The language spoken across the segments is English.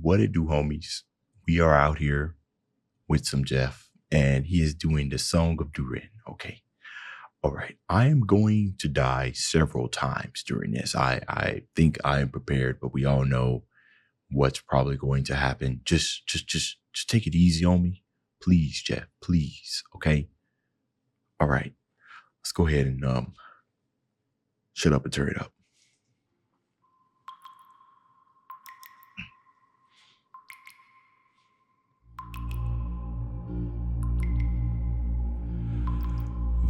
What it do, homies? We are out here with some Geoff, and he is doing the Song of DURIN. Okay. All right. I am going to die several times during this. I think I am prepared, but we all know what's probably going to happen. Just take it easy on me. Please, Geoff. Please. Okay. All right. Let's go ahead and shut up and turn it up.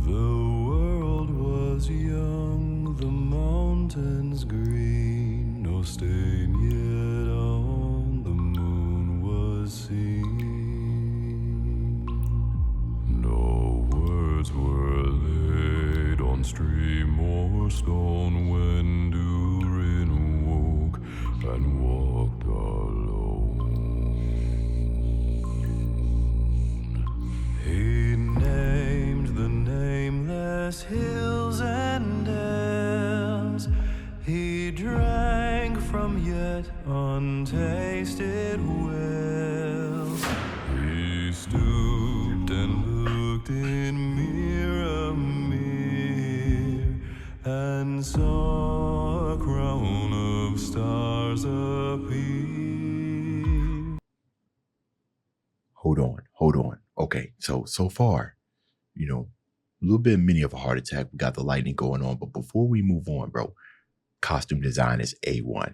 The world was young, the mountains green, no stain yet on the moon was seen. No words were laid on stream or stone when DURIN woke and walked alone. He named the nameless hills and dells. He drank from yet untasted wells. He stooped and looked in mirror and saw a crown of stars appear. Hold on. Okay, so far, a little bit mini of a heart attack. We got the lightning going on, but before we move on, bro, costume design is A1.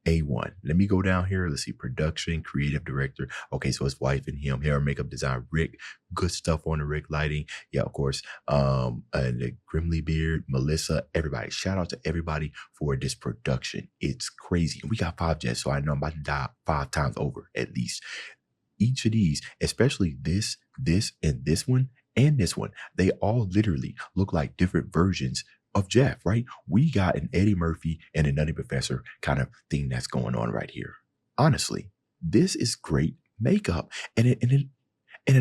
A1. Let me go down here. Let's see. Production, creative director. Okay, so his wife and him. Hair and makeup design. Rick. Good stuff on the Rick lighting. Yeah, of course. And the Grimly Beard, Melissa, everybody. Shout out to everybody for this production. It's crazy. And we got 5 jets, so I know I'm about to die 5 times over at least. Each of these, especially this, and this one, they all literally look like different versions of Geoff, right? We got an Eddie Murphy and a Nutty Professor kind of thing that's going on right here. Honestly, this is great makeup, and it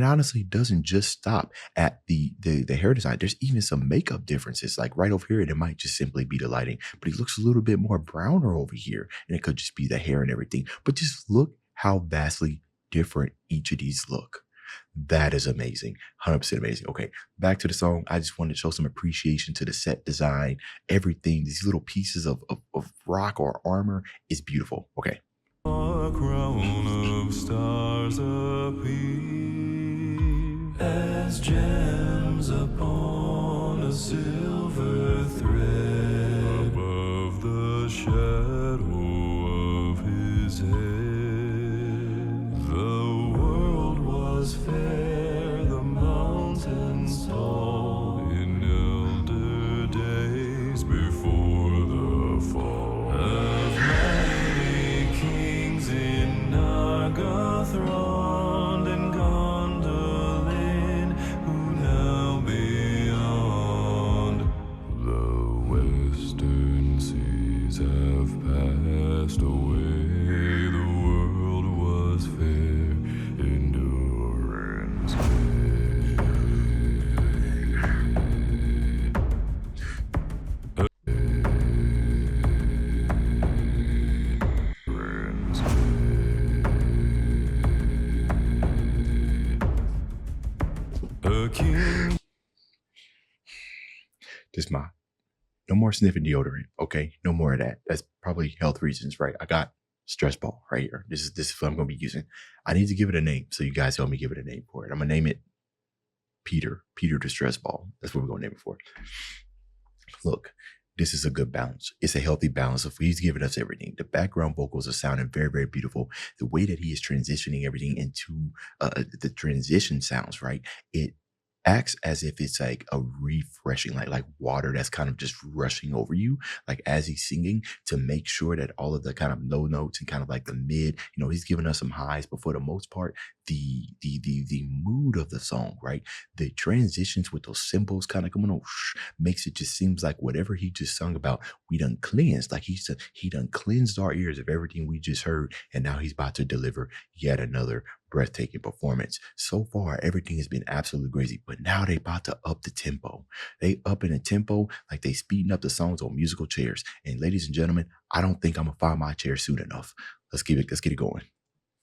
honestly doesn't just stop at the hair design. There's even some makeup differences. Like right over here, and it might just simply be the lighting, but he looks a little bit more browner over here, and it could just be the hair and everything. But just look how vastly different each of these look. That is amazing. 100% amazing. Okay, back to the song. I just wanted to show some appreciation to the set design. Everything, these little pieces of rock or armor is beautiful. Okay. A crown of stars appear as gems upon a silver thread above the shadow of his head. The world was fair, the mountains tall, in elder days before the fall of mighty kings in Nargothrond and Gondolin, who now beyond the western seas have passed away. The world was fair in DURIN's a king. This my no more sniffing deodorant. Okay, no more of that. That's probably health reasons, right? I got stress ball right here. This is what I'm gonna be using. I need to give it a name, so you guys help me give it a name for it. I'm gonna name it Peter the stress ball. That's what we're gonna name it for. Look, this is a good balance. It's a healthy balance of he's giving us everything. The background vocals are sounding very, very beautiful. The way that he is transitioning everything into the transition sounds, right? It acts as if it's like a refreshing, like water that's kind of just rushing over you, like as he's singing, to make sure that all of the kind of low notes and kind of like the mid, he's giving us some highs, but for the most part, the mood of the song, right? The transitions with those cymbals kind of coming on makes it just seems like whatever he just sung about, we done cleansed. Like he done cleansed our ears of everything we just heard, and now he's about to deliver yet another breathtaking performance. So far, everything has been absolutely crazy, but now they about to up the tempo. They up in the tempo like they speeding up the songs on musical chairs. And ladies and gentlemen, I don't think I'm gonna find my chair soon enough. Let's get it going.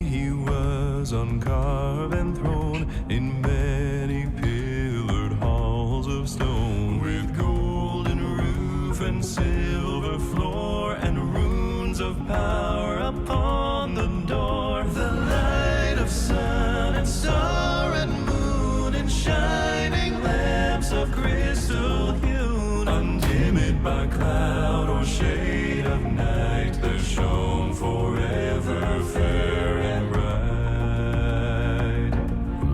He was on carven throne in many pillared halls of stone, with golden roof and silver floor and runes of power upon the door. The light of sun and star and moon and shining lamps of crystal hewn, undimmed by cloud or shade of night, that shone forever fair and bright.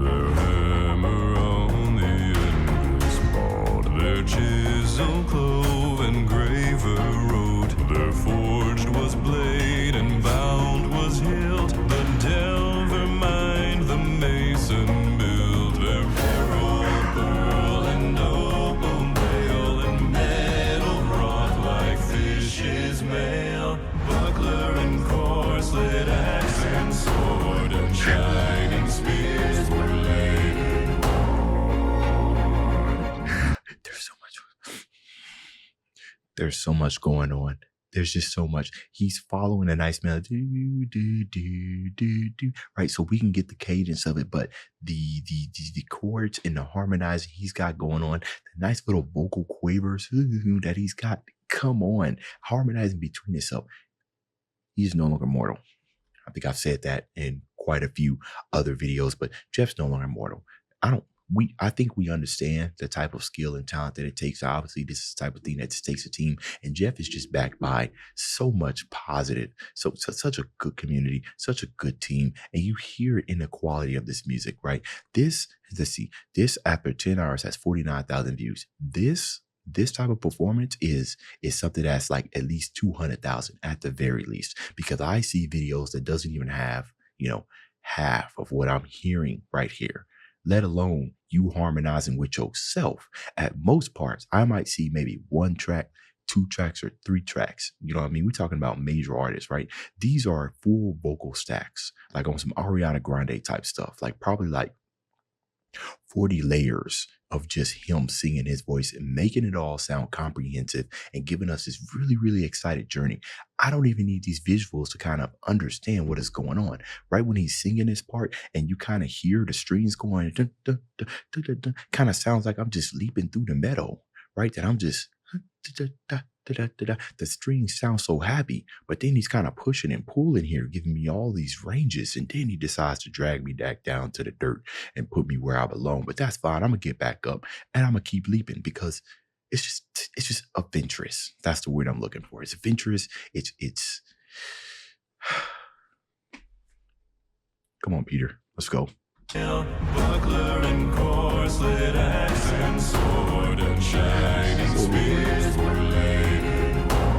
Their hammer on the endless bought, their chisel clove and graver wrote, their forged was blade and bound was hilt, the delver mined, the mason built, their herald pearl and opal mail and metal wrought like fish's mail, buckler and corselet, axe and sword and shining spears were laid in ward. There's so much going on. There's just so much. He's following a nice melody, do, do, do, do, do, right? So we can get the cadence of it, but the chords and the harmonizing he's got going on, the nice little vocal quavers that he's got. Come on, harmonizing between himself. He is no longer mortal. I think I've said that in quite a few other videos, but Geoff's no longer mortal. I think we understand the type of skill and talent that it takes. Obviously, this is the type of thing that takes a team, and Geoff is just backed by so much positive, such a good community, such a good team, and you hear it in the quality of this music, right? This after 10 hours has 49,000 views. This type of performance is something that's like at least 200,000 at the very least, because I see videos that doesn't even have, half of what I'm hearing right here, let alone you harmonizing with yourself. At most parts, I might see maybe 1 track, 2 tracks, or 3 tracks. You know what I mean? We're talking about major artists, right? These are full vocal stacks, like on some Ariana Grande type stuff, like probably like 40 layers of just him singing his voice and making it all sound comprehensive and giving us this really, really excited journey. I don't even need these visuals to kind of understand what is going on. Right when he's singing this part and you kind of hear the strings going, dun, dun, dun, dun, dun, dun, kind of sounds like I'm just leaping through the meadow, right? That I'm just, the strings sound so happy, but then he's kind of pushing and pulling here, giving me all these ranges, and then he decides to drag me back down to the dirt and put me where I belong. But that's fine. I'm gonna get back up and I'm gonna keep leaping, because it's just adventurous. That's the word I'm looking for. It's adventurous. It's come on, Peter, let's go. Buckler and corselet, axe and sword and shining spears were laid in ward.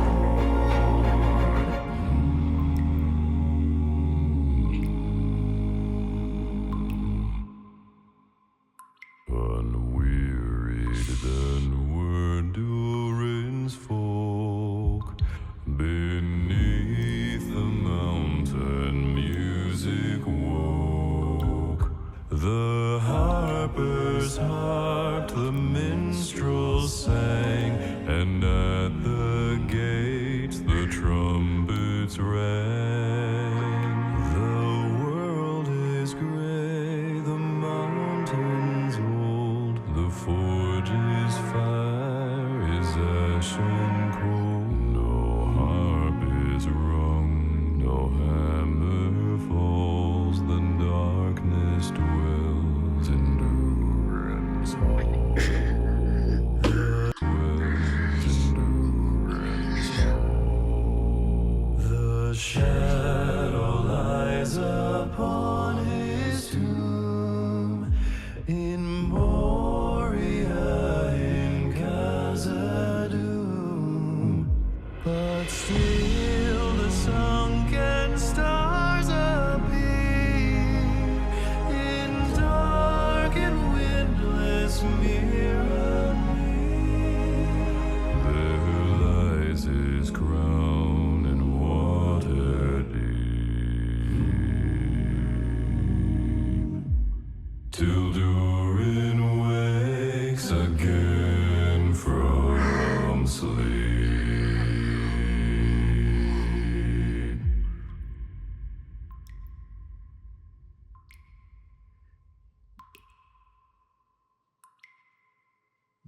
Unwearied then were DURIN's folk, beneath the mountain music woke. The harpers harped, the minstrels sang, and at the gates the trumpets rang. The world is gray, the mountains old, the forge is fire, is ashen cold. No harp is rung, no hammer falls, the darkness dwells in DURIN's hall. The shadow lies upon his tomb in Moria, in Khazad-dûm, but still the sunken stars appear in dark and windless mirrors.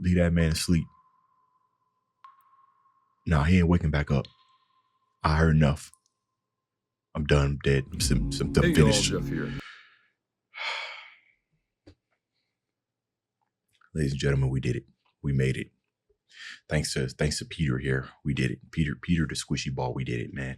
Leave that man asleep. Nah, he ain't waking back up. I heard enough. I'm done. I'm dead. I'm Hey, finished. y'all, Geoff here. Ladies and gentlemen, we did it. We made it. Thanks to Peter here. We did it. Peter the squishy ball. We did it, man.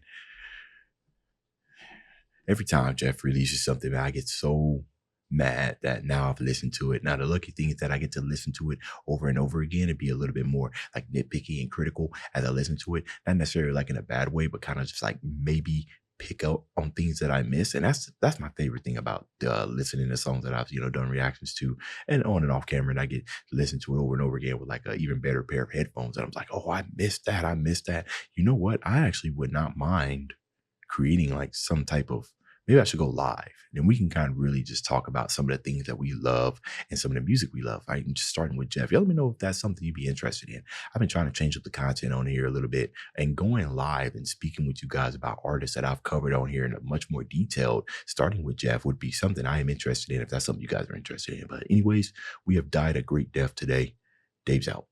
Every time Geoff releases something, man, I get so mad that now I've listened to it. Now, the lucky thing is that I get to listen to it over and over again and be a little bit more like nitpicky and critical as I listen to it. Not necessarily like in a bad way, but kind of just like maybe pick up on things that I miss. And that's my favorite thing about listening to songs that I've, done reactions to and on and off camera. And I get to listen to it over and over again with like an even better pair of headphones. And I'm like, oh, I missed that. I missed that. You know what? I actually would not mind creating like some type of, maybe I should go live. Then we can kind of really just talk about some of the things that we love and some of the music we love, right? And just starting with Geoff. Y'all let me know if that's something you'd be interested in. I've been trying to change up the content on here a little bit and going live and speaking with you guys about artists that I've covered on here in a much more detailed, starting with Geoff would be something I am interested in if that's something you guys are interested in. But anyways, we have died a great death today. Dave's out.